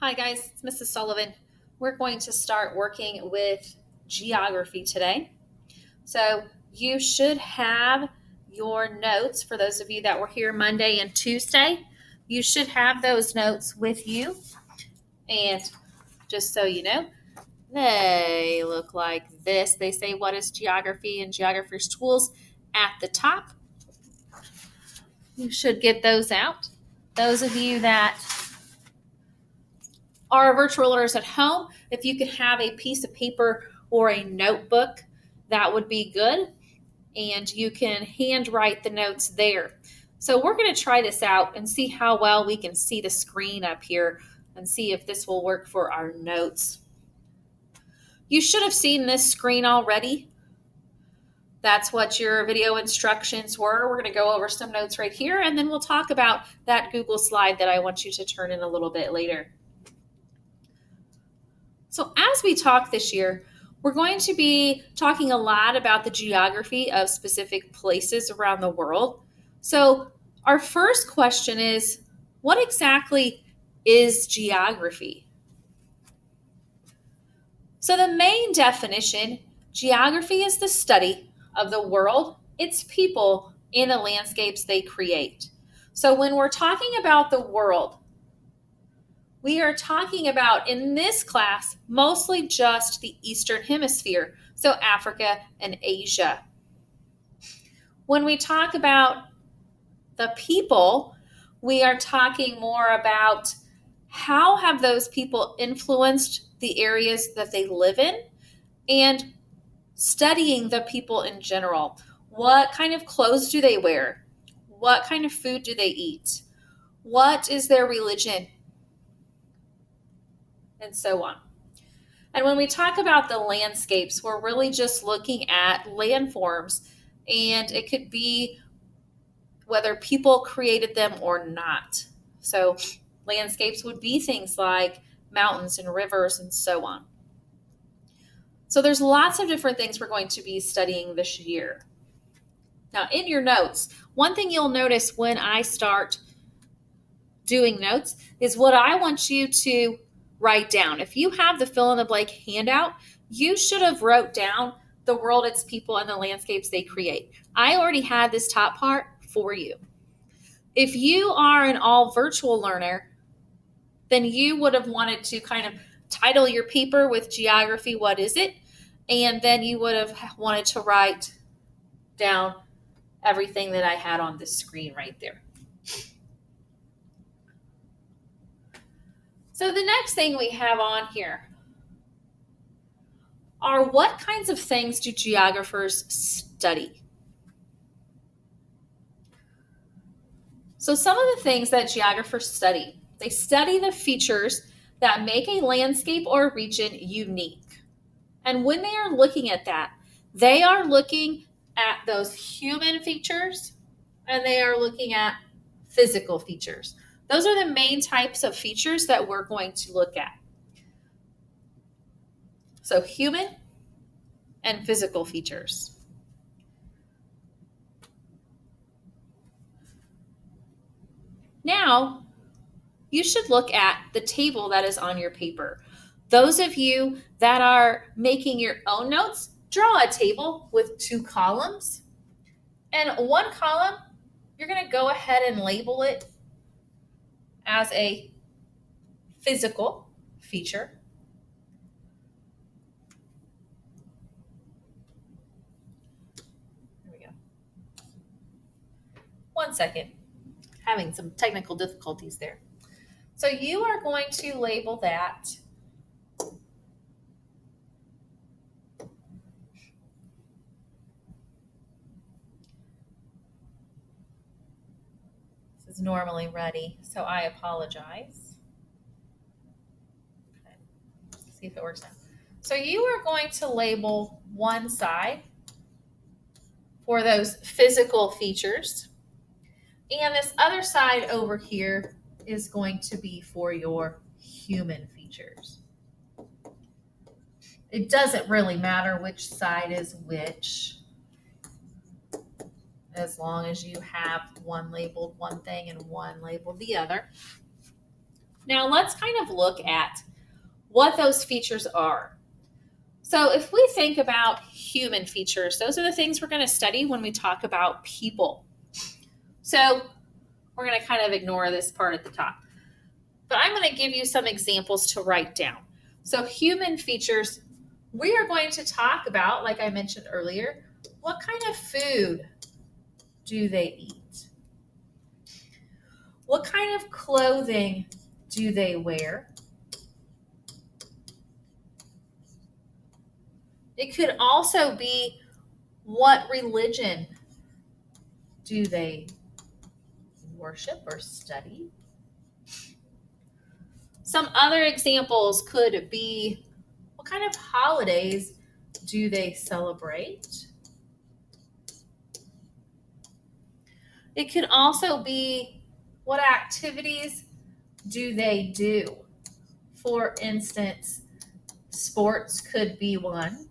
Hi guys, it's Mrs. Sullivan. We're going to start working with geography today. So you should have your notes for those of you that were here Monday and Tuesday. You should have those notes with you. And just so you know, they look like this. They say what is geography and geographer's tools at the top. You should get those out. Those of you that are virtual learners at home, if you could have a piece of paper or a notebook, that would be good. And you can handwrite the notes there. So we're going to try this out and see how well we can see the screen up here and see if this will work for our notes. You should have seen this screen already. That's what your video instructions were. We're going to go over some notes right here, and then we'll talk about that Google slide that I want you to turn in a little bit later. So as we talk this year, we're going to be talking a lot about the geography of specific places around the world. So our first question is, what exactly is geography? So the main definition, geography is the study of the world, its people, and the landscapes they create. So when we're talking about the world, we are talking about, in this class, mostly just the Eastern Hemisphere, so Africa and Asia. When we talk about the people, we are talking more about how have those people influenced the areas that they live in, and studying the people in general. What kind of clothes do they wear? What kind of food do they eat? What is their religion? And so on. And when we talk about the landscapes, we're really just looking at landforms, and it could be whether people created them or not. So landscapes would be things like mountains and rivers and so on. So there's lots of different things we're going to be studying this year. Now, in your notes, one thing you'll notice when I start doing notes is what I want you to write down. If you have the fill in the blank handout, you should have wrote down the world, its people, and the landscapes they create. I already had this top part for you. If you are an all virtual learner, then you would have wanted to kind of title your paper with geography, what is it? And then you would have wanted to write down everything that I had on this screen right there. So the next thing we have on here are, what kinds of things do geographers study? So some of the things that geographers study, they study the features that make a landscape or a region unique. And when they are looking at that, they are looking at those human features, and they are looking at physical features. Those are the main types of features that we're going to look at. So human and physical features. Now, you should look at the table that is on your paper. Those of you that are making your own notes, draw a table with 2 columns. And one column, you're going to go ahead and label it as a physical feature. There we go. 1 second. Having some technical difficulties there. So you are going to label that is normally ready, so I apologize. Okay. Let's see if it works now. So you are going to label one side for those physical features, and this other side over here is going to be for your human features. It doesn't really matter which side is which, as long as you have one labeled one thing and one labeled the other. Now let's kind of look at what those features are. So if we think about human features, those are the things we're going to study when we talk about people. So we're going to kind of ignore this part at the top. But I'm going to give you some examples to write down. So human features, we are going to talk about, like I mentioned earlier, what kind of food do they eat? What kind of clothing do they wear? It could also be, what religion do they worship or study? Some other examples could be, what kind of holidays do they celebrate? It could also be, what activities do they do? For instance, sports could be one.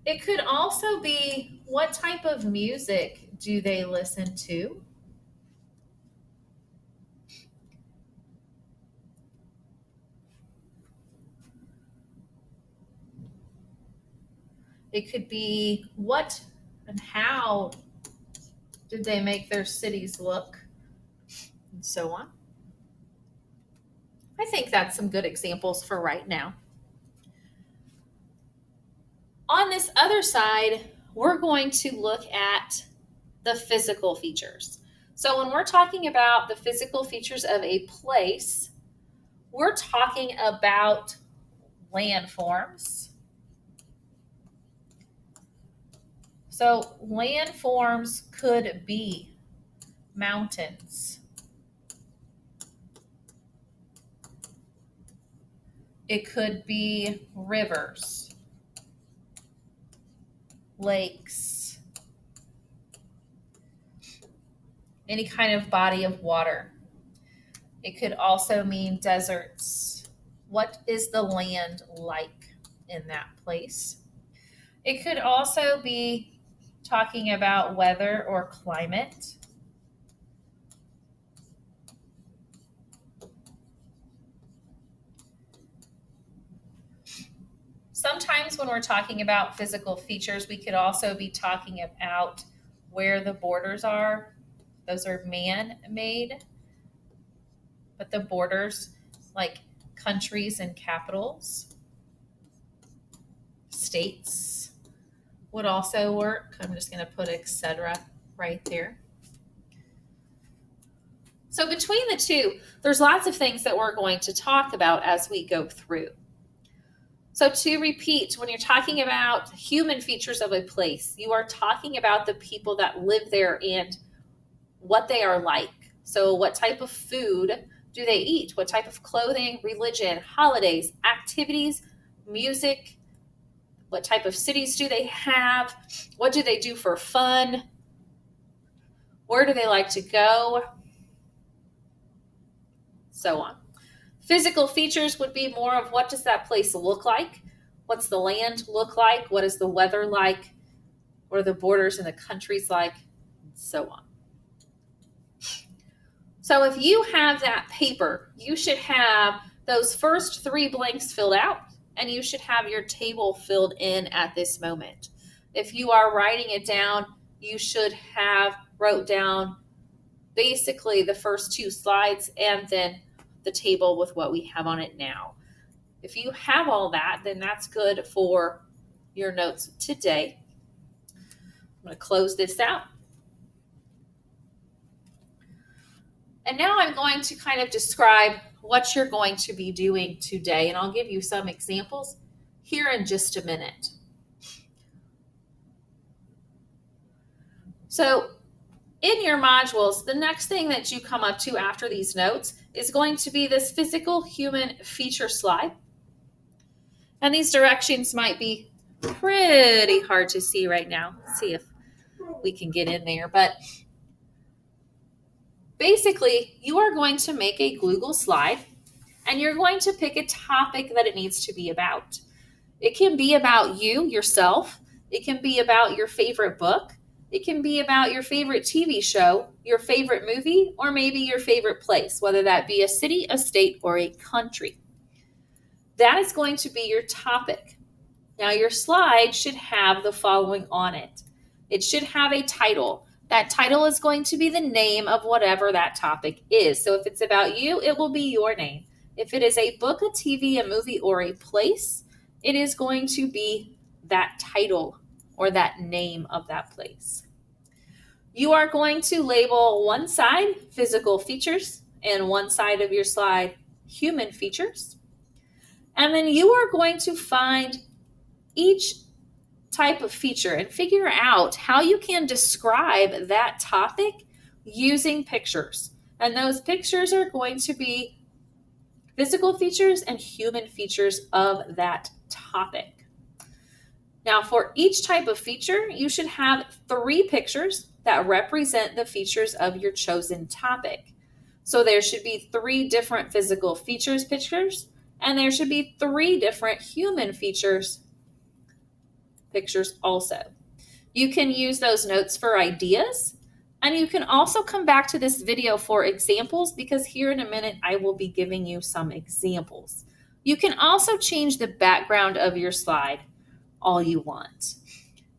It could also be, what type of music do they listen to? It could be, what and how did they make their cities look? And so on. I think that's some good examples for right now. On this other side, we're going to look at the physical features. So when we're talking about the physical features of a place, we're talking about landforms. So landforms could be mountains. It could be rivers, lakes, any kind of body of water. It could also mean deserts. What is the land like in that place? It could also be talking about weather or climate. Sometimes when we're talking about physical features, we could also be talking about where the borders are. Those are man-made, but the borders, like countries and capitals, states, would also work. I'm just going to put etc. right there. So between the two, there's lots of things that we're going to talk about as we go through. So to repeat, when you're talking about human features of a place, you are talking about the people that live there and what they are like. So what type of food do they eat? What type of clothing, religion, holidays, activities, music? What type of cities do they have? What do they do for fun? Where do they like to go? So on. Physical features would be more of, what does that place look like? What's the land look like? What is the weather like? What are the borders and the countries like? And so on. So if you have that paper, you should have those first 3 blanks filled out, and you should have your table filled in at this moment. If you are writing it down, you should have wrote down basically the first 2 slides and then the table with what we have on it now. If you have all that, then that's good for your notes today. I'm going to close this out. And now I'm going to kind of describe what you're going to be doing today, and I'll give you some examples here in just a minute. So in your modules, the next thing that you come up to after these notes is going to be this physical human feature slide. And these directions might be pretty hard to see right now. Let's see if we can get in there. But basically, you are going to make a Google slide, and you're going to pick a topic that it needs to be about. It can be about you, yourself. It can be about your favorite book. It can be about your favorite TV show, your favorite movie, or maybe your favorite place, whether that be a city, a state, or a country. That is going to be your topic. Now, your slide should have the following on it. It should have a title. That title is going to be the name of whatever that topic is. So if it's about you, it will be your name. If it is a book, a TV, a movie, or a place, it is going to be that title or that name of that place. You are going to label one side physical features and one side of your slide human features. And then you are going to find each type of feature and figure out how you can describe that topic using pictures. And those pictures are going to be physical features and human features of that topic. Now, for each type of feature, you should have 3 pictures that represent the features of your chosen topic. So there should be 3 different physical features pictures, and there should be 3 different human features pictures also. You can use those notes for ideas, and you can also come back to this video for examples, because here in a minute I will be giving you some examples. You can also change the background of your slide all you want.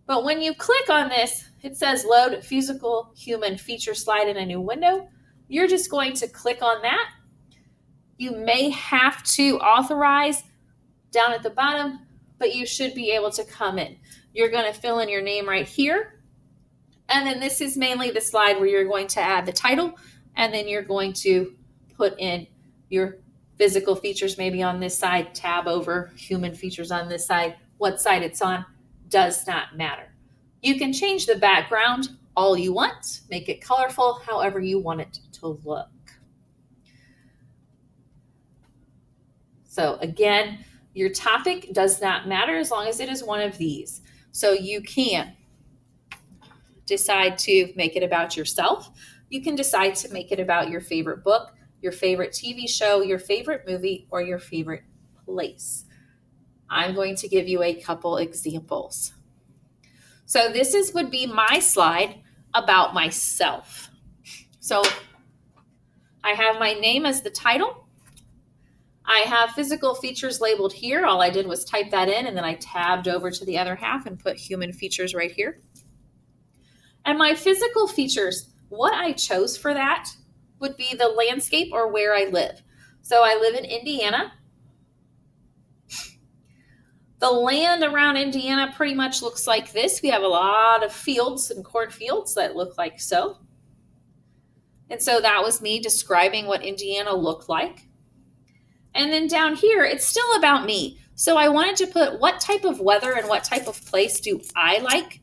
But when you click on this, it says load physical human feature slide in a new window. You're just going to click on that. You may have to authorize down at the bottom, but you should be able to come in. You're going to fill in your name right here. And then this is mainly the slide where you're going to add the title, and then you're going to put in your physical features maybe on this side, tab over human features on this side. What side it's on does not matter. You can change the background all you want, make it colorful, however you want it to look. So again, your topic does not matter as long as it is one of these. So you can decide to make it about yourself. You can decide to make it about your favorite book, your favorite TV show, your favorite movie, or your favorite place. I'm going to give you a couple examples. So this would be my slide about myself. So I have my name as the title. I have physical features labeled here. All I did was type that in, and then I tabbed over to the other half and put human features right here. And my physical features, what I chose for that would be the landscape or where I live. So I live in Indiana. The land around Indiana pretty much looks like this. We have a lot of fields and cornfields that look like so. And so that was me describing what Indiana looked like. And then down here, it's still about me. So I wanted to put what type of weather and what type of place do I like.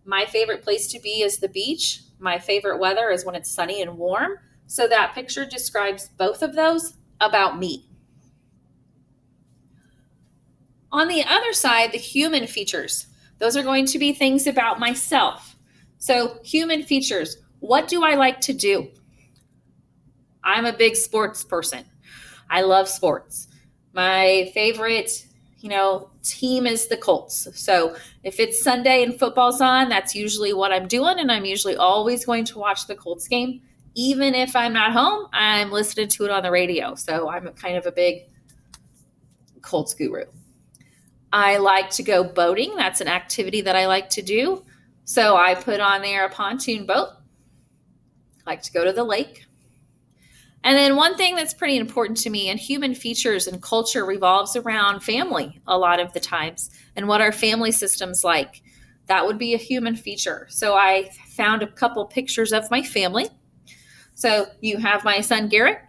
My favorite place to be is the beach. My favorite weather is when it's sunny and warm. So that picture describes both of those about me. On the other side, the human features. Those are going to be things about myself. So human features, what do I like to do? I'm a big sports person. I love sports. My favorite, team is the Colts. So if it's Sunday and football's on, that's usually what I'm doing. And I'm usually always going to watch the Colts game. Even if I'm not home, I'm listening to it on the radio. So I'm kind of a big Colts guru. I like to go boating. That's an activity that I like to do. So I put on there a pontoon boat. I like to go to the lake. And then one thing that's pretty important to me, and human features and culture revolves around family a lot of the times, and what our family system's like. That would be a human feature. So I found a couple pictures of my family. So you have my son Garrett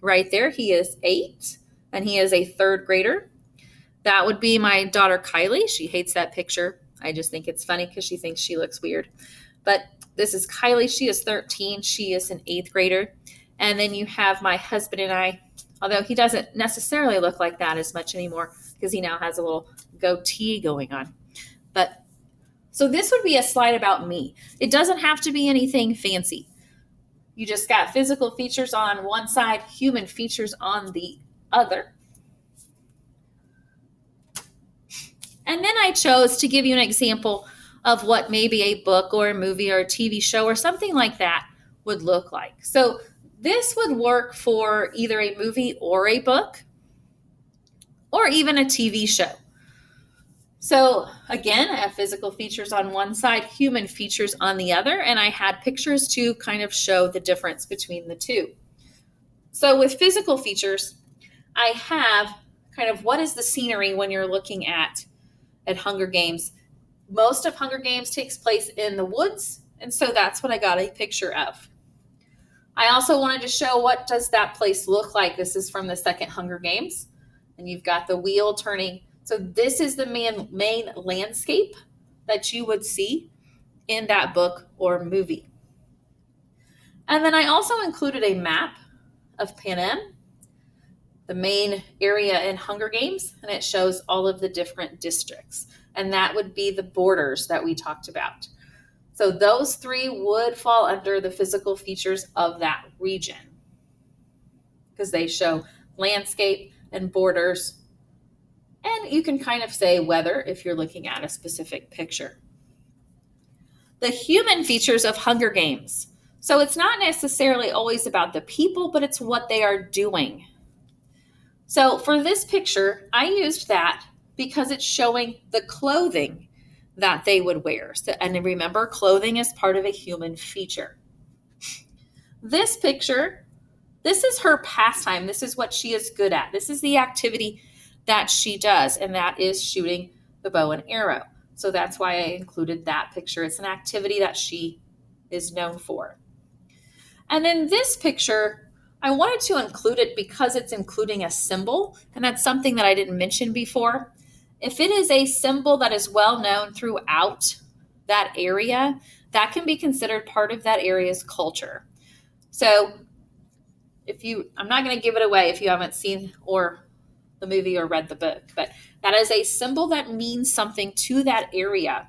right there. He is 8 and he is a 3rd grader. That would be my daughter Kylie. She hates that picture. I just think it's funny because she thinks she looks weird. But this is Kylie. She is 13. She is an 8th grader. And then you have my husband and I, although he doesn't necessarily look like that as much anymore because he now has a little goatee going on. But so this would be a slide about me. It doesn't have to be anything fancy. You just got physical features on one side, human features on the other. And then I chose to give you an example of what maybe a book or a movie or a TV show or something like that would look like. So this would work for either a movie or a book or even a TV show. So again, I have physical features on one side, human features on the other, and I had pictures to kind of show the difference between the two. So with physical features, I have kind of what is the scenery when you're looking at Hunger Games. Most of Hunger Games takes place in the woods, and so that's what I got a picture of. I also wanted to show what does that place look like. This is from the second Hunger Games, and you've got the wheel turning. So this is the main landscape that you would see in that book or movie. And then I also included a map of Panem, the main area in Hunger Games, and it shows all of the different districts. And that would be the borders that we talked about. So those three would fall under the physical features of that region because they show landscape and borders. And you can kind of say weather if you're looking at a specific picture. The human features of Hunger Games. So it's not necessarily always about the people, but it's what they are doing. So for this picture, I used that because it's showing the clothing that they would wear. So, and remember, clothing is part of a human feature. This picture, this is her pastime. This is what she is good at. This is the activity that she does, and that is shooting the bow and arrow. So that's why I included that picture. It's an activity that she is known for. And then this picture, I wanted to include it because it's including a symbol, and that's something that I didn't mention before. If it is a symbol that is well known throughout that area, that can be considered part of that area's culture. So I'm not going to give it away if you haven't seen or the movie or read the book, but that is a symbol that means something to that area.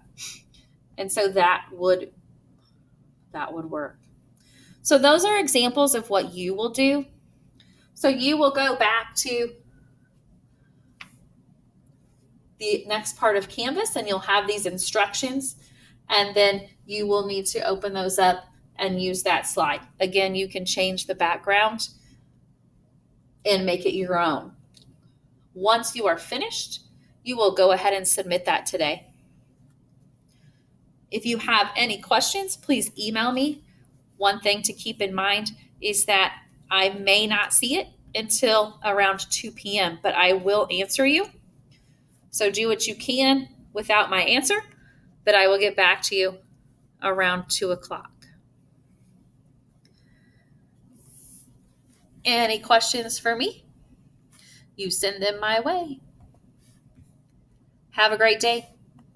And so that would work. So those are examples of what you will do. So you will go back to the next part of Canvas and you'll have these instructions, and then you will need to open those up and use that slide. Again, you can change the background and make it your own. Once you are finished, you will go ahead and submit that today. If you have any questions, please email me. One thing to keep in mind is that I may not see it until around 2 p.m., but I will answer you. So do what you can without my answer, but I will get back to you around 2 o'clock. Any questions for me? You send them my way. Have a great day.